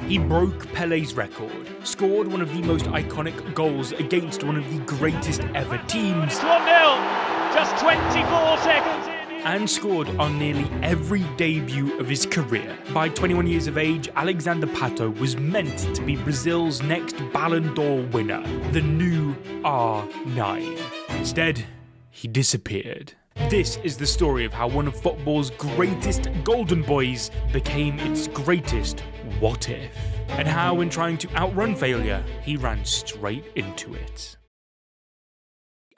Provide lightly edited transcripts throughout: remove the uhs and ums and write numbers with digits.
He broke Pelé's record, scored one of the most iconic goals against one of the greatest ever teams, 1-0, just 24 seconds in. And scored on nearly every debut of his career. By 21 years of age, Alexandre Pato was meant to be Brazil's next Ballon d'Or winner, the new R9. Instead, he disappeared. This is the story of how one of football's greatest golden boys became its greatest what if, and how in trying to outrun failure, he ran straight into it.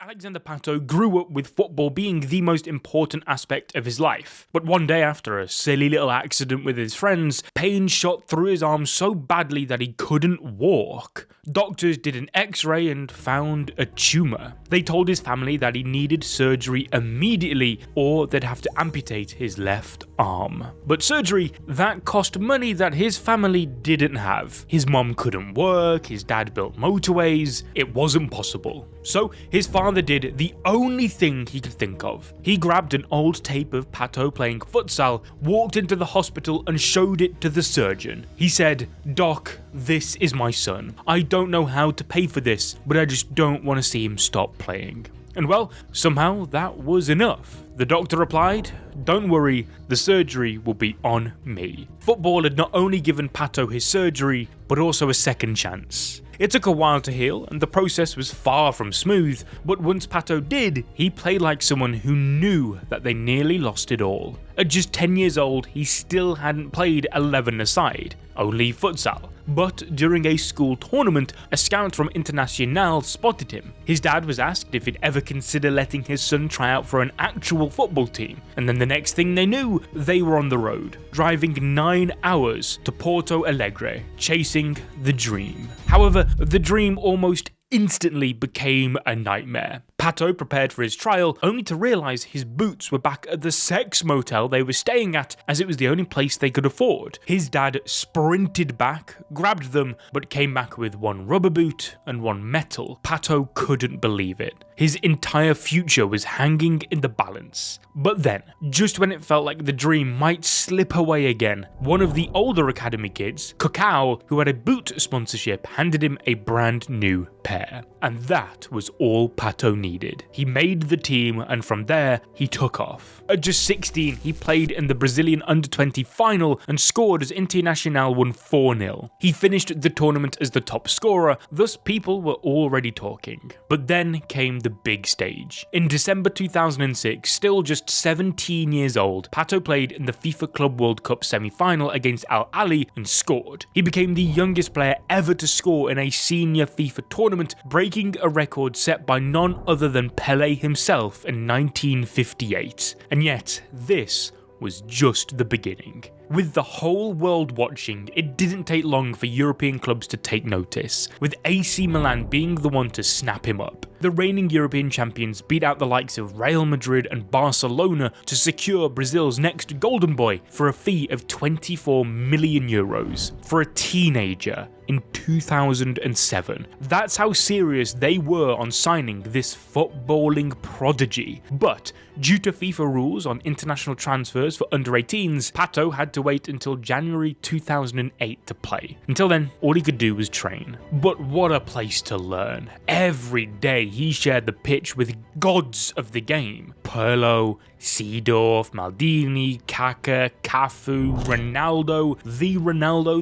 Alexandre Pato grew up with football being the most important aspect of his life, but one day after a silly little accident with his friends, pain shot through his arm so badly that he couldn't walk. Doctors did an x-ray and found a tumour. They told his family that he needed surgery immediately or they'd have to amputate his left arm. But surgery, that cost money that his family didn't have. His mom couldn't work, his dad built motorways, it wasn't possible. So his father did the only thing he could think of. He grabbed an old tape of Pato playing futsal, walked into the hospital and showed it to the surgeon. He said, "Doc, this is my son. I don't know how to pay for this, but I just don't want to see him stop playing." And well, somehow that was enough. The doctor replied, "Don't worry, the surgery will be on me." Football had not only given Pato his surgery, but also a second chance. It took a while to heal, and the process was far from smooth, but once Pato did, he played like someone who knew that they nearly lost it all. At just 10 years old, he still hadn't played 11-a-side, only futsal. But during a school tournament, a scout from Internacional spotted him. His dad was asked if he'd ever consider letting his son try out for an actual football team, and then the next thing they knew, they were on the road, driving 9 hours to Porto Alegre, chasing the dream. However, the dream almost instantly became a nightmare. Pato prepared for his trial, only to realise his boots were back at the sex motel they were staying at, as it was the only place they could afford. His dad sprinted back, grabbed them, but came back with one rubber boot and one metal. Pato couldn't believe it. His entire future was hanging in the balance. But then, just when it felt like the dream might slip away again, one of the older academy kids, Cacao, who had a boot sponsorship, handed him a brand new pair. And that was all Pato needed. He made the team, and from there, he took off. At just 16, he played in the Brazilian Under-20 final and scored as Internacional won 4-0. He finished the tournament as the top scorer, thus people were already talking. But then came the big stage. In December 2006, still just 17 years old, Pato played in the FIFA Club World Cup semi-final against Al Ahly and scored. He became the youngest player ever to score in a senior FIFA tournament, breaking a record set by none other than Pelé himself in 1958. And yet, this was just the beginning. With the whole world watching, it didn't take long for European clubs to take notice, with AC Milan being the one to snap him up. The reigning European champions beat out the likes of Real Madrid and Barcelona to secure Brazil's next golden boy for a fee of €24 million for a teenager in 2007. That's how serious they were on signing this footballing prodigy. But due to FIFA rules on international transfers for under-18s, Pato had to wait until January 2008 to play. Until then, all he could do was train. But what a place to learn. Every day he shared the pitch with gods of the game. Pirlo, Seedorf, Maldini, Kaká, Cafu, Ronaldo,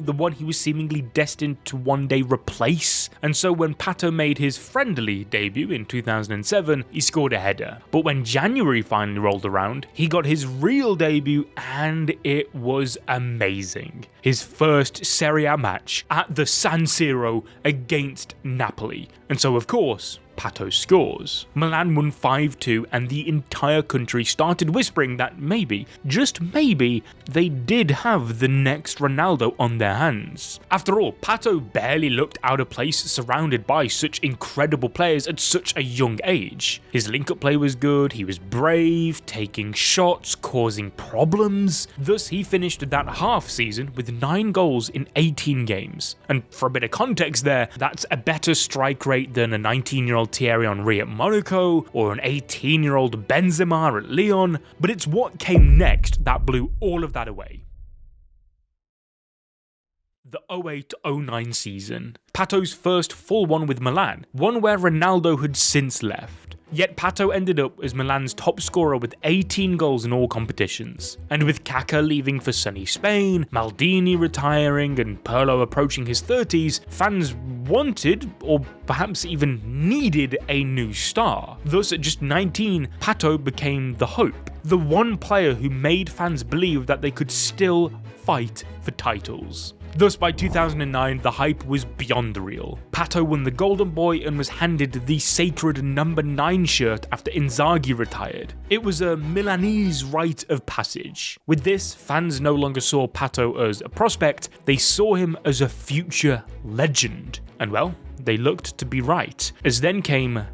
the one he was seemingly destined to one day replace. And so when Pato made his friendly debut in 2007, he scored a header. But when January finally rolled around, he got his real debut and it was amazing. His first Serie A match at the San Siro against Napoli. And so of course, Pato scores. Milan won 5-2 and the entire country started whispering that maybe, just maybe, they did have the next Ronaldo on their hands. After all, Pato barely looked out of place surrounded by such incredible players at such a young age. His link-up play was good, he was brave, taking shots, causing problems. Thus, he finished that half season with 9 goals in 18 games. And for a bit of context there, that's a better strike rate than a 19-year-old Thierry Henry at Monaco or an 18-year-old Benzema at Lyon, but it's what came next that blew all of that away. The 08-09 season. Pato's first full one with Milan, one where Ronaldo had since left. Yet Pato ended up as Milan's top scorer with 18 goals in all competitions. And with Kaká leaving for sunny Spain, Maldini retiring, and Pirlo approaching his 30s, fans wanted, or perhaps even needed, a new star. Thus, at just 19, Pato became the hope. The one player who made fans believe that they could still fight for titles. Thus, by 2009, the hype was beyond real. Pato won the Golden Boy and was handed the sacred number 9 shirt after Inzaghi retired. It was a Milanese rite of passage. With this, fans no longer saw Pato as a prospect, they saw him as a future legend. And well, they looked to be right, as then came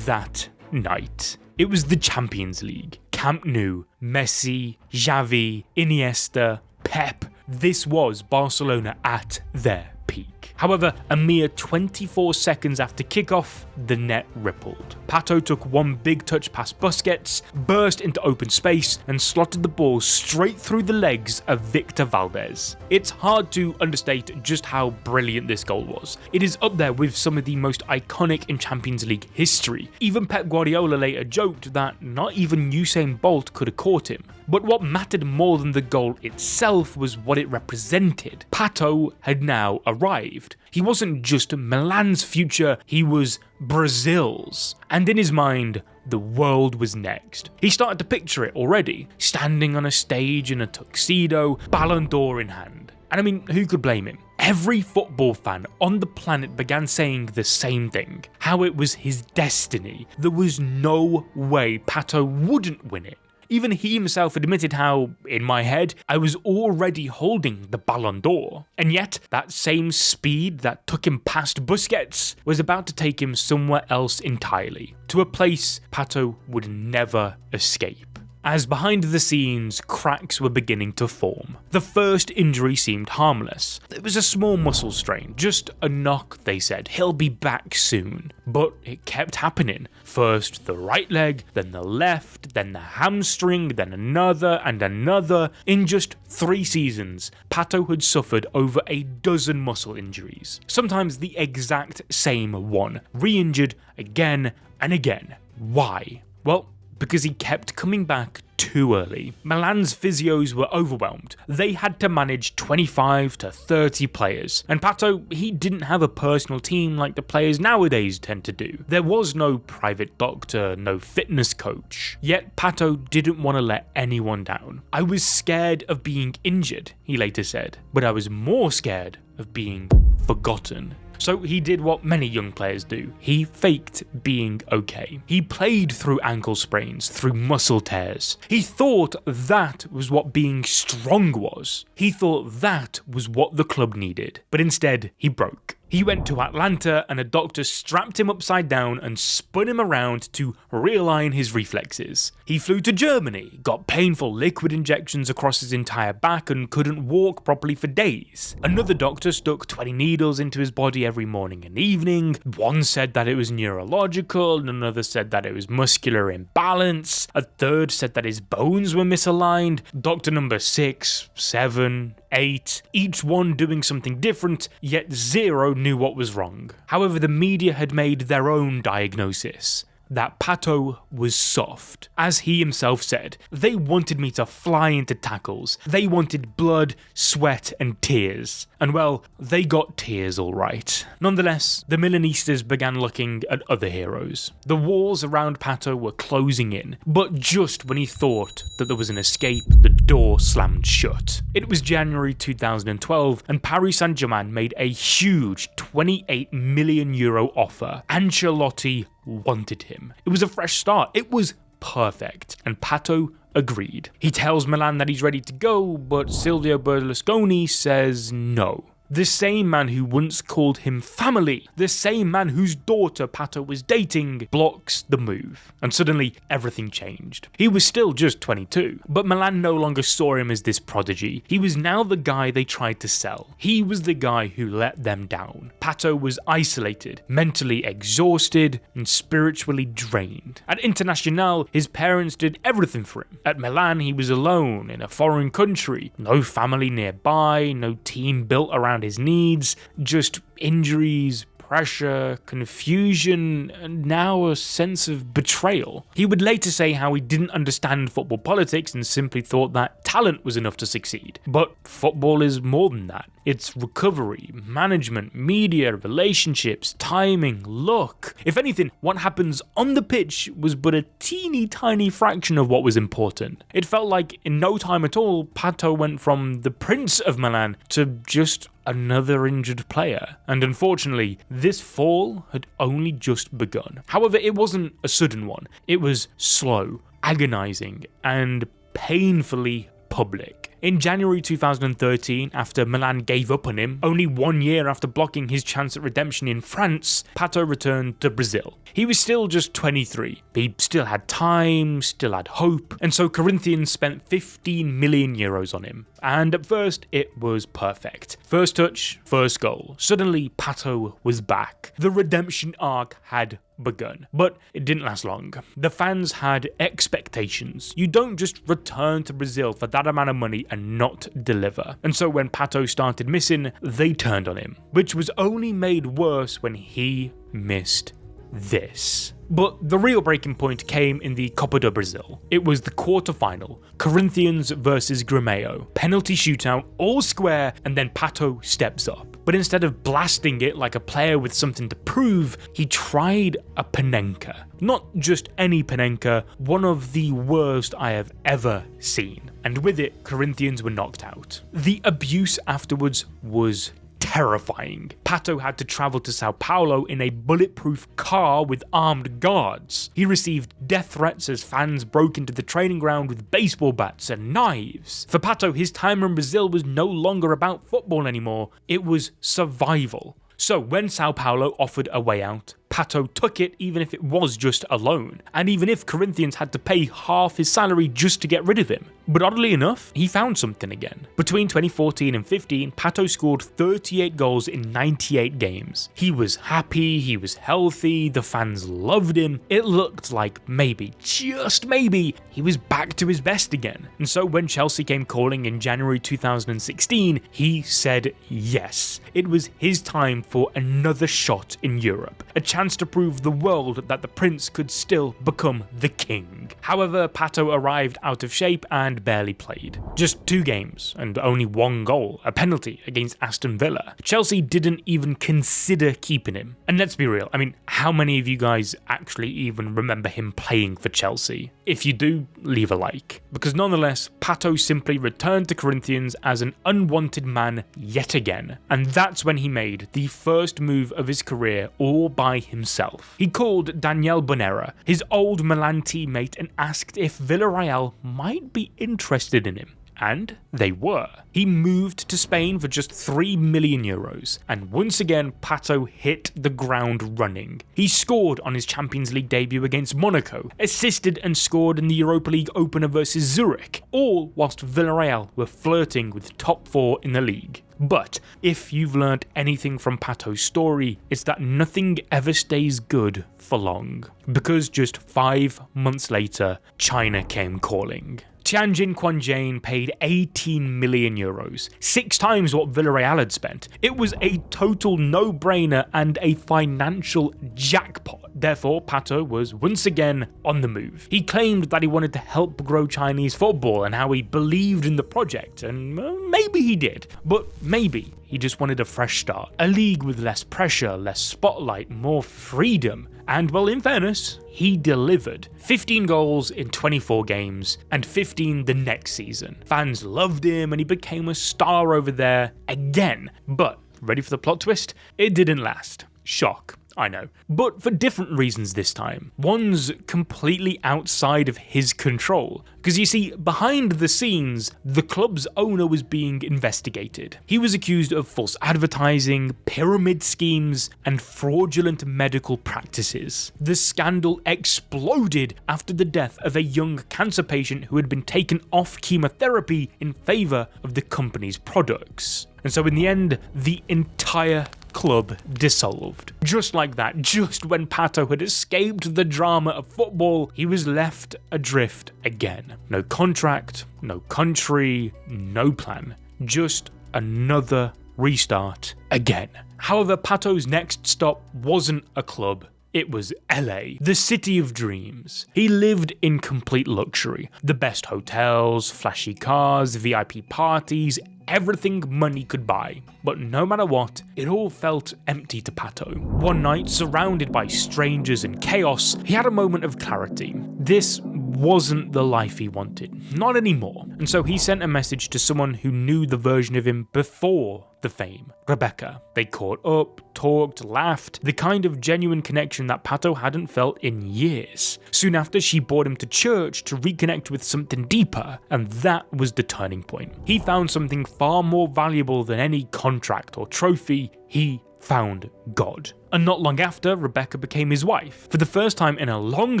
that night. It was the Champions League. Camp Nou, Messi, Xavi, Iniesta, Pep. This was Barcelona at their peak. However, a mere 24 seconds after kickoff, the net rippled. Pato took one big touch past Busquets, burst into open space, and slotted the ball straight through the legs of Victor Valdés. It's hard to understate just how brilliant this goal was. It is up there with some of the most iconic in Champions League history. Even Pep Guardiola later joked that not even Usain Bolt could have caught him. But what mattered more than the goal itself was what it represented. Pato had now arrived. He wasn't just Milan's future, he was Brazil's. And in his mind, the world was next. He started to picture it already, standing on a stage in a tuxedo, Ballon d'Or in hand. And I mean, who could blame him? Every football fan on the planet began saying the same thing, how it was his destiny. There was no way Pato wouldn't win it. Even he himself admitted how, in my head, I was already holding the Ballon d'Or. And yet, that same speed that took him past Busquets was about to take him somewhere else entirely, to a place Pato would never escape. As behind the scenes, cracks were beginning to form. The first injury seemed harmless. It was a small muscle strain, just a knock, they said. He'll be back soon. But it kept happening. First the right leg, then the left, then the hamstring, then another and another. In just 3 seasons, Pato had suffered over a dozen muscle injuries. Sometimes the exact same one. Re-injured again and again. Why? Well, because he kept coming back too early. Milan's physios were overwhelmed. They had to manage 25 to 30 players. And Pato, he didn't have a personal team like the players nowadays tend to do. There was no private doctor, no fitness coach. Yet Pato didn't want to let anyone down. I was scared of being injured, he later said, but I was more scared of being forgotten. So he did what many young players do. He faked being okay. He played through ankle sprains, through muscle tears. He thought that was what being strong was. He thought that was what the club needed. But instead, he broke. He went to Atlanta and a doctor strapped him upside down and spun him around to realign his reflexes. He flew to Germany, got painful liquid injections across his entire back and couldn't walk properly for days. Another doctor stuck 20 needles into his body every morning and evening. One said that it was neurological, and another said that it was muscular imbalance. A third said that his bones were misaligned. Doctor number 6, 7, 8, each one doing something different, yet 0 knew what was wrong. However, the media had made their own diagnosis. That Pato was soft. As he himself said, they wanted me to fly into tackles. They wanted blood, sweat, and tears. And well, they got tears all right. Nonetheless, the Milanistas began looking at other heroes. The walls around Pato were closing in, but just when he thought that there was an escape, the door slammed shut. It was January 2012, and Paris Saint-Germain made a huge €28 million offer. Ancelotti wanted him. It was a fresh start. It was perfect. And Pato agreed. He tells Milan that he's ready to go, but Silvio Berlusconi says no. The same man who once called him family, the same man whose daughter Pato was dating, blocks the move. And suddenly, everything changed. He was still just 22, but Milan no longer saw him as this prodigy. He was now the guy they tried to sell. He was the guy who let them down. Pato was isolated, mentally exhausted, and spiritually drained. At Internazionale, his parents did everything for him. At Milan, he was alone in a foreign country. No family nearby, no team built around around his needs, just injuries, pressure, confusion, and now a sense of betrayal. He would later say how he didn't understand football politics and simply thought that talent was enough to succeed. But football is more than that. It's recovery, management, media, relationships, timing, luck. If anything, what happens on the pitch was but a teeny tiny fraction of what was important. It felt like in no time at all, Pato went from the Prince of Milan to just another injured player. And unfortunately, this fall had only just begun. However, it wasn't a sudden one. It was slow, agonizing, and painfully public. In January 2013, after Milan gave up on him, only 1 year after blocking his chance at redemption in France, Pato returned to Brazil. He was still just 23. He still had time, still had hope, and so Corinthians spent 15 million euros on him. And at first, it was perfect. First touch, first goal. Suddenly, Pato was back. The redemption arc had begun. But it didn't last long. The fans had expectations. You don't just return to Brazil for that amount of money and not deliver. And so when Pato started missing, they turned on him, which was only made worse when he missed this. But the real breaking point came in the Copa do Brasil. It was the quarter-final, Corinthians versus Grêmio. Penalty shootout, all square, and then Pato steps up. But instead of blasting it like a player with something to prove, he tried a Panenka. Not just any Panenka, one of the worst I have ever seen. And with it, Corinthians were knocked out. The abuse afterwards was terrifying. Pato had to travel to Sao Paulo in a bulletproof car with armed guards. He received death threats as fans broke into the training ground with baseball bats and knives. For Pato, his time in Brazil was no longer about football anymore, it was survival. So when Sao Paulo offered a way out, Pato took it even if it was just a loan, and even if Corinthians had to pay half his salary just to get rid of him. But oddly enough, he found something again. Between 2014 and 15, Pato scored 38 goals in 98 games. He was happy, he was healthy, the fans loved him. It looked like maybe, just maybe, he was back to his best again. And so when Chelsea came calling in January 2016, he said yes. It was his time for another shot in Europe, a chance to prove the world that the prince could still become the king. However, Pato arrived out of shape and barely played. Just 2 games and only 1 goal, a penalty against Aston Villa. Chelsea didn't even consider keeping him. And let's be real, I mean, how many of you guys actually even remember him playing for Chelsea? If you do, leave a like. Because nonetheless, Pato simply returned to Corinthians as an unwanted man yet again. And that's when he made the first move of his career all by himself. He called Daniel Bonera, his old Milan teammate, and asked if Villarreal might be interested in him. And they were. He moved to Spain for just 3 million euros, and once again Pato hit the ground running. He scored on his Champions League debut against Monaco, assisted and scored in the Europa League opener versus Zurich, all whilst Villarreal were flirting with top 4 in the league. But if you've learned anything from Pato's story, it's that nothing ever stays good for long. Because just 5 months later, China came calling. Tianjin Quanjian paid 18 million euros, 6 times what Villarreal had spent. It was a total no-brainer and a financial jackpot. Therefore, Pato was once again on the move. He claimed that he wanted to help grow Chinese football and how he believed in the project, and maybe he did, but maybe he just wanted a fresh start. A league with less pressure, less spotlight, more freedom. And well, in fairness, he delivered. 15 goals in 24 games, and 15 the next season. Fans loved him, and he became a star over there again. But, ready for the plot twist? It didn't last. Shock. I know. But for different reasons this time. One's completely outside of his control. Because you see, behind the scenes, the club's owner was being investigated. He was accused of false advertising, pyramid schemes, and fraudulent medical practices. The scandal exploded after the death of a young cancer patient who had been taken off chemotherapy in favour of the company's products. And so in the end, the entire club dissolved. Just like that, just when Pato had escaped the drama of football, he was left adrift again. No contract, no country, no plan. Just another restart again. However, Pato's next stop wasn't a club. It was LA, the city of dreams. He lived in complete luxury. The best hotels, flashy cars, VIP parties, everything money could buy. But no matter what, it all felt empty to Pato. One night, surrounded by strangers and chaos, he had a moment of clarity. This wasn't the life he wanted, not anymore. And so he sent a message to someone who knew the version of him before the fame, Rebecca. They caught up, talked, laughed, the kind of genuine connection that Pato hadn't felt in years. Soon after, she brought him to church to reconnect with something deeper, and that was the turning point. He found something far more valuable than any contract or trophy. He found God. And not long after, Rebecca became his wife. For the first time in a long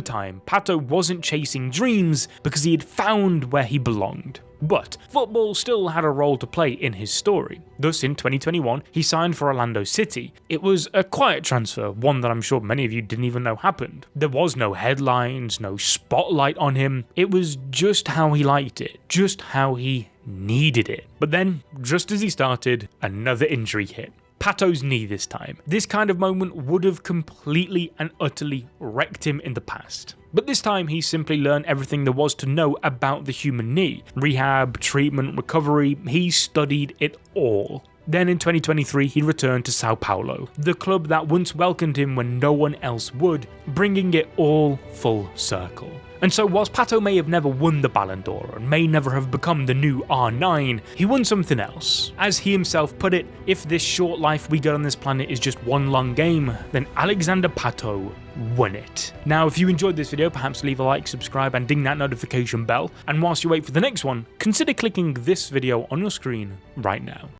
time, Pato wasn't chasing dreams because he had found where he belonged. But football still had a role to play in his story. Thus, in 2021, he signed for Orlando City. It was a quiet transfer, one that I'm sure many of you didn't even know happened. There was no headlines, no spotlight on him. It was just how he liked it, just how he needed it. But then, just as he started, another injury hit. Pato's knee this time. This kind of moment would have completely and utterly wrecked him in the past. But this time he simply learned everything there was to know about the human knee. Rehab, treatment, recovery, he studied it all. Then in 2023 he returned to Sao Paulo, the club that once welcomed him when no one else would, bringing it all full circle. And so whilst Pato may have never won the Ballon d'Or and may never have become the new R9, he won something else. As he himself put it, if this short life we get on this planet is just one long game, then Alexandre Pato won it. Now if you enjoyed this video, perhaps leave a like, subscribe and ding that notification bell, and whilst you wait for the next one, consider clicking this video on your screen right now.